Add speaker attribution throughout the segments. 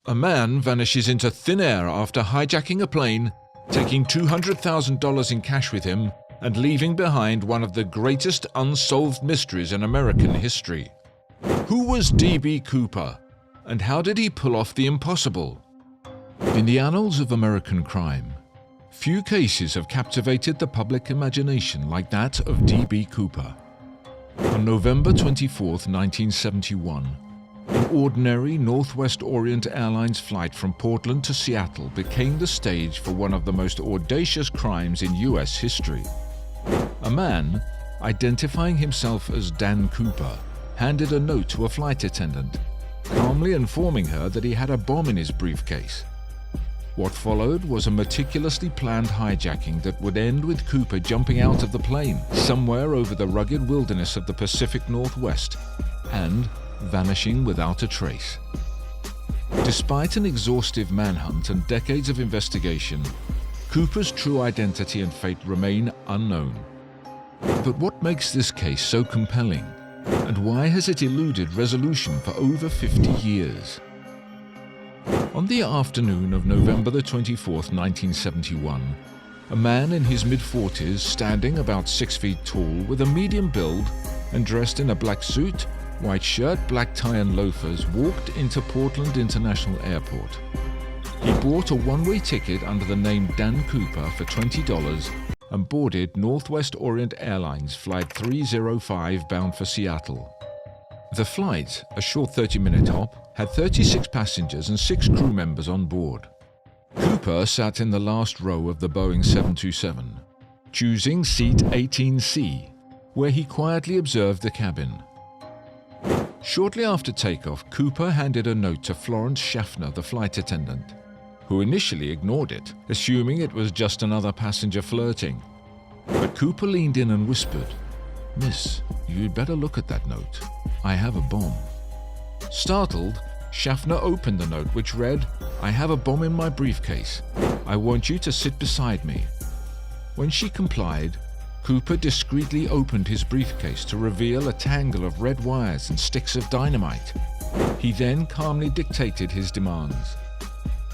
Speaker 1: A man vanishes into thin air after hijacking a plane, taking $200,000 in cash with him, and leaving behind one of the greatest unsolved mysteries in American history. Who was D.B. Cooper, and how did he pull off the impossible? In the annals of American crime, few cases have captivated the public imagination like that of D.B. Cooper. On November 24, 1971, an ordinary Northwest Orient Airlines flight from Portland to Seattle became the stage for one of the most audacious crimes in U.S. history. A man, identifying himself as Dan Cooper, handed a note to a flight attendant, calmly informing her that he had a bomb in his briefcase. What followed was a meticulously planned hijacking that would end with Cooper jumping out of the plane somewhere over the rugged wilderness of the Pacific Northwest and vanishing without a trace. Despite an exhaustive manhunt and decades of investigation, Cooper's true identity and fate remain unknown. But what makes this case so compelling, and why has it eluded resolution for over 50 years? On the afternoon of November the 24th, 1971, a man in his mid-40s, standing about 6 feet tall, with a medium build and dressed in a black suit, white shirt, black tie and loafers, walked into Portland International Airport. He bought a one-way ticket under the name Dan Cooper for $20 and boarded Northwest Orient Airlines Flight 305 bound for Seattle. The flight, a short 30-minute hop, had 36 passengers and 6 crew members on board. Cooper sat in the last row of the Boeing 727, choosing seat 18C, where he quietly observed the cabin. Shortly after takeoff, Cooper handed a note to Florence Schaffner, the flight attendant, who initially ignored it, assuming it was just another passenger flirting. But Cooper leaned in and whispered, "Miss, you'd better look at that note. I have a bomb." Startled, Schaffner opened the note, which read, "I have a bomb in my briefcase. I want you to sit beside me." When she complied, Cooper discreetly opened his briefcase to reveal a tangle of red wires and sticks of dynamite. He then calmly dictated his demands.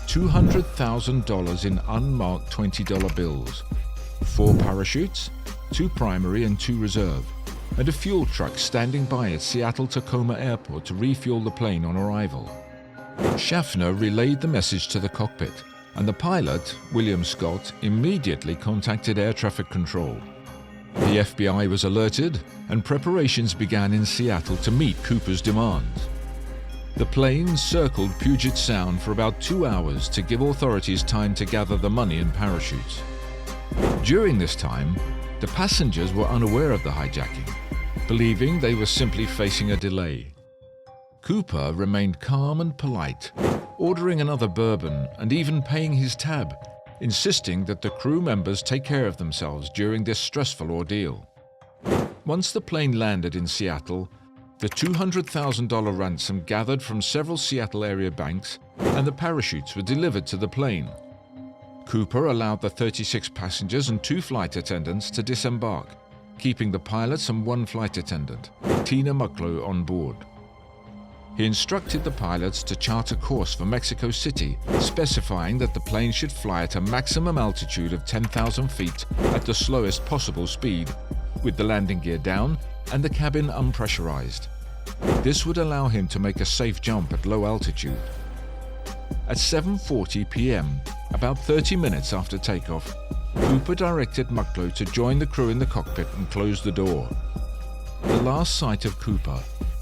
Speaker 1: $200,000 in unmarked $20 bills, 4 parachutes, 2 primary and 2 reserve, and a fuel truck standing by at Seattle-Tacoma Airport to refuel the plane on arrival. Schaffner relayed the message to the cockpit, and the pilot, William Scott, immediately contacted air traffic control. The FBI was alerted, and preparations began in Seattle to meet Cooper's demands. The plane circled Puget Sound for about 2 hours to give authorities time to gather the money and parachutes. During this time, the passengers were unaware of the hijacking, believing they were simply facing a delay. Cooper remained calm and polite, ordering another bourbon and even paying his tab, insisting that the crew members take care of themselves during this stressful ordeal. Once the plane landed in Seattle, the $200,000 ransom gathered from several Seattle area banks and the parachutes were delivered to the plane. Cooper allowed the 36 passengers and 2 flight attendants to disembark, keeping the pilots and 1 flight attendant, Tina Mucklow, on board. He instructed the pilots to chart a course for Mexico City, specifying that the plane should fly at a maximum altitude of 10,000 feet at the slowest possible speed, with the landing gear down and the cabin unpressurized. This would allow him to make a safe jump at low altitude. At 7:40 p.m., about 30 minutes after takeoff, Cooper directed Mucklow to join the crew in the cockpit and close the door. The last sight of Cooper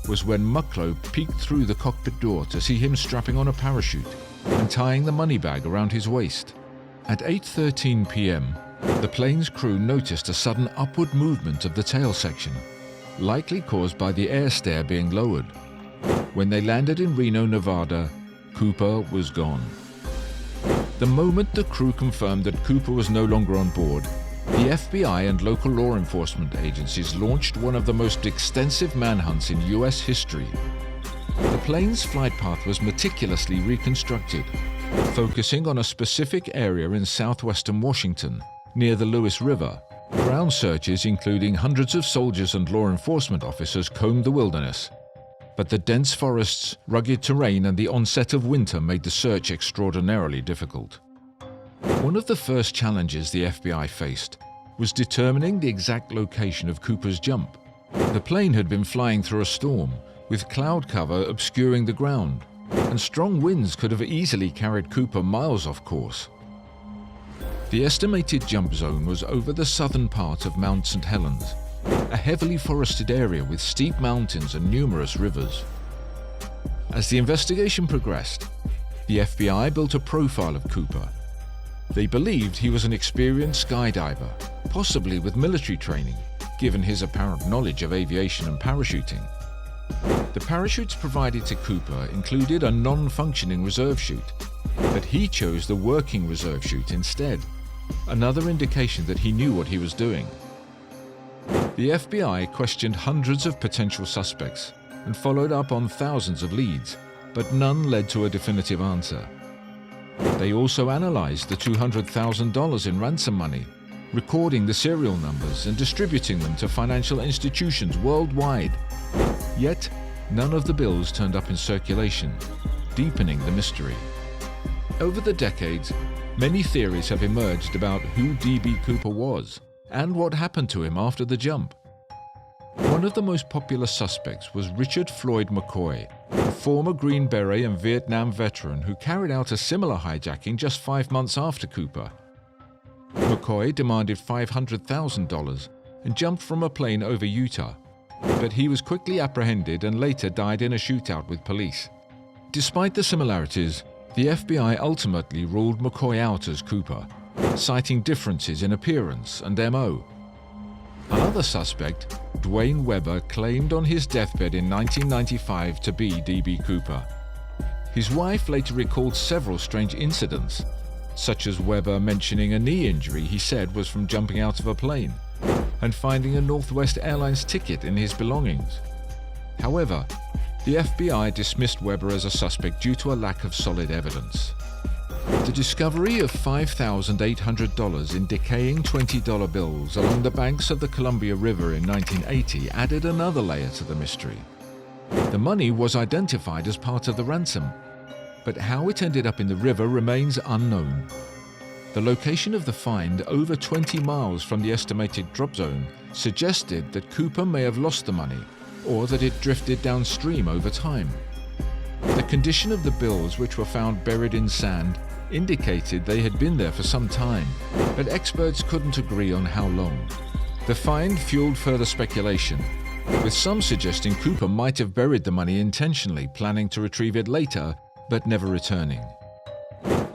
Speaker 1: was when Mucklow peeked through the cockpit door to see him strapping on a parachute and tying the money bag around his waist. At 8:13 p.m., the plane's crew noticed a sudden upward movement of the tail section, likely caused by the air stair being lowered. When they landed in Reno, Nevada, Cooper was gone. The moment the crew confirmed that Cooper was no longer on board, the FBI and local law enforcement agencies launched one of the most extensive manhunts in U.S. history. The plane's flight path was meticulously reconstructed, focusing on a specific area in southwestern Washington, near the Lewis River. Ground searches, including hundreds of soldiers and law enforcement officers, combed the wilderness. but the dense forests, rugged terrain, and the onset of winter made the search extraordinarily difficult. One of the first challenges the FBI faced was determining the exact location of Cooper's jump. The plane had been flying through a storm, with cloud cover obscuring the ground, and strong winds could have easily carried Cooper miles off course. The estimated jump zone was over the southern part of Mount St. Helens, a heavily forested area with steep mountains and numerous rivers. As the investigation progressed, the FBI built a profile of Cooper. They believed he was an experienced skydiver, possibly with military training, given his apparent knowledge of aviation and parachuting. The parachutes provided to Cooper included a non-functioning reserve chute, but he chose the working reserve chute instead, another indication that he knew what he was doing. The FBI questioned hundreds of potential suspects and followed up on thousands of leads, but none led to a definitive answer. They also analyzed the $200,000 in ransom money, recording the serial numbers and distributing them to financial institutions worldwide. Yet, none of the bills turned up in circulation, deepening the mystery. Over the decades, many theories have emerged about who D.B. Cooper was and what happened to him after the jump. One of the most popular suspects was Richard Floyd McCoy, a former Green Beret and Vietnam veteran who carried out a similar hijacking just 5 months after Cooper. McCoy demanded $500,000 and jumped from a plane over Utah, but he was quickly apprehended and later died in a shootout with police. Despite the similarities, the FBI ultimately ruled McCoy out as Cooper, citing differences in appearance and MO. Another suspect, Dwayne Webber, claimed on his deathbed in 1995 to be D.B. Cooper. His wife later recalled several strange incidents, such as Webber mentioning a knee injury he said was from jumping out of a plane, and finding a Northwest Airlines ticket in his belongings. However, the FBI dismissed Webber as a suspect due to a lack of solid evidence. The discovery of $5,800 in decaying $20 bills along the banks of the Columbia River in 1980 added another layer to the mystery. The money was identified as part of the ransom, but how it ended up in the river remains unknown. The location of the find, over 20 miles from the estimated drop zone, suggested that Cooper may have lost the money, or that it drifted downstream over time. The condition of the bills, which were found buried in sand, indicated they had been there for some time, but experts couldn't agree on how long. The find fueled further speculation, with some suggesting Cooper might have buried the money intentionally, planning to retrieve it later, but never returning.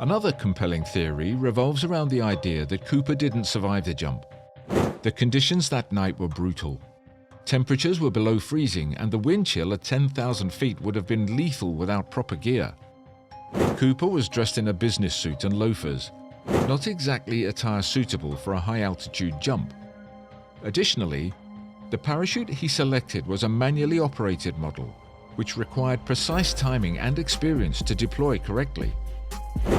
Speaker 1: Another compelling theory revolves around the idea that Cooper didn't survive the jump. The conditions that night were brutal. Temperatures were below freezing, and the wind chill at 10,000 feet would have been lethal without proper gear. Cooper was dressed in a business suit and loafers, not exactly attire suitable for a high-altitude jump. Additionally, the parachute he selected was a manually operated model, which required precise timing and experience to deploy correctly.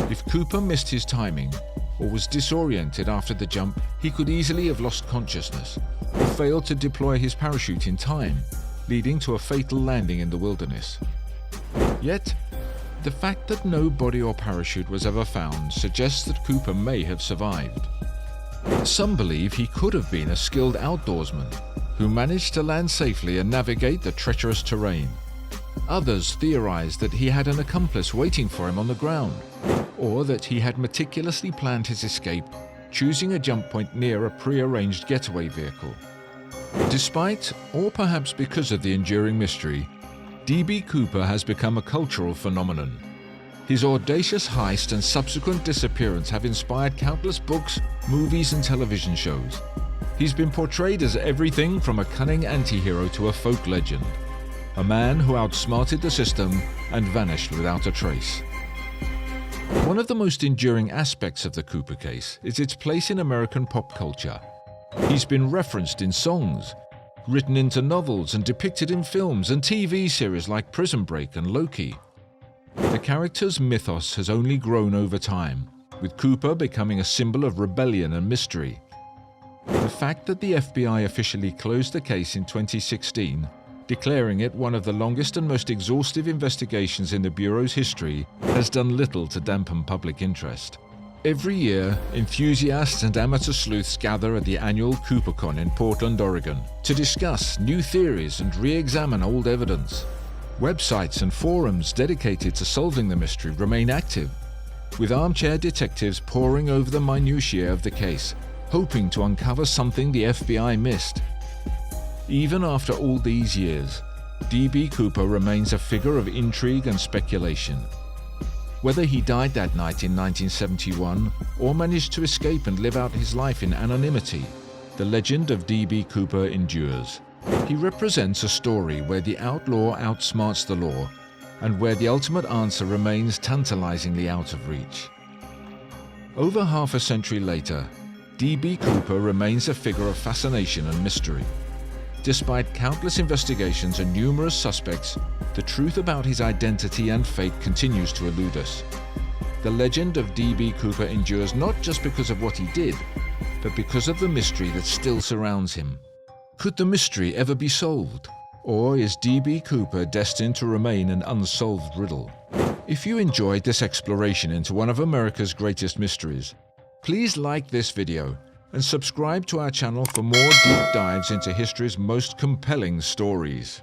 Speaker 1: If Cooper missed his timing or was disoriented after the jump, he could easily have lost consciousness or failed to deploy his parachute in time, leading to a fatal landing in the wilderness. Yet, the fact that no body or parachute was ever found suggests that Cooper may have survived. Some believe he could have been a skilled outdoorsman who managed to land safely and navigate the treacherous terrain. Others theorize that he had an accomplice waiting for him on the ground, or that he had meticulously planned his escape, choosing a jump point near a pre-arranged getaway vehicle. Despite, or perhaps because of the enduring mystery, D.B. Cooper has become a cultural phenomenon. His audacious heist and subsequent disappearance have inspired countless books, movies, and television shows. He's been portrayed as everything from a cunning anti-hero to a folk legend, a man who outsmarted the system and vanished without a trace. One of the most enduring aspects of the Cooper case is its place in American pop culture. He's been referenced in songs, written into novels, and depicted in films and TV series like Prison Break and Loki. The character's mythos has only grown over time, with Cooper becoming a symbol of rebellion and mystery. The fact that the FBI officially closed the case in 2016 declaring it one of the longest and most exhaustive investigations in the Bureau's history, has done little to dampen public interest. Every year, enthusiasts and amateur sleuths gather at the annual CooperCon in Portland, Oregon, to discuss new theories and re-examine old evidence. Websites and forums dedicated to solving the mystery remain active, with armchair detectives poring over the minutiae of the case, hoping to uncover something the FBI missed. Even after all these years, D.B. Cooper remains a figure of intrigue and speculation. Whether he died that night in 1971 or managed to escape and live out his life in anonymity, the legend of D.B. Cooper endures. He represents a story where the outlaw outsmarts the law and where the ultimate answer remains tantalizingly out of reach. Over half a century later, D.B. Cooper remains a figure of fascination and mystery. Despite countless investigations and numerous suspects, the truth about his identity and fate continues to elude us. The legend of D.B. Cooper endures not just because of what he did, but because of the mystery that still surrounds him. Could the mystery ever be solved? Or is D.B. Cooper destined to remain an unsolved riddle? If you enjoyed this exploration into one of America's greatest mysteries, please like this video and subscribe to our channel for more deep dives into history's most compelling stories.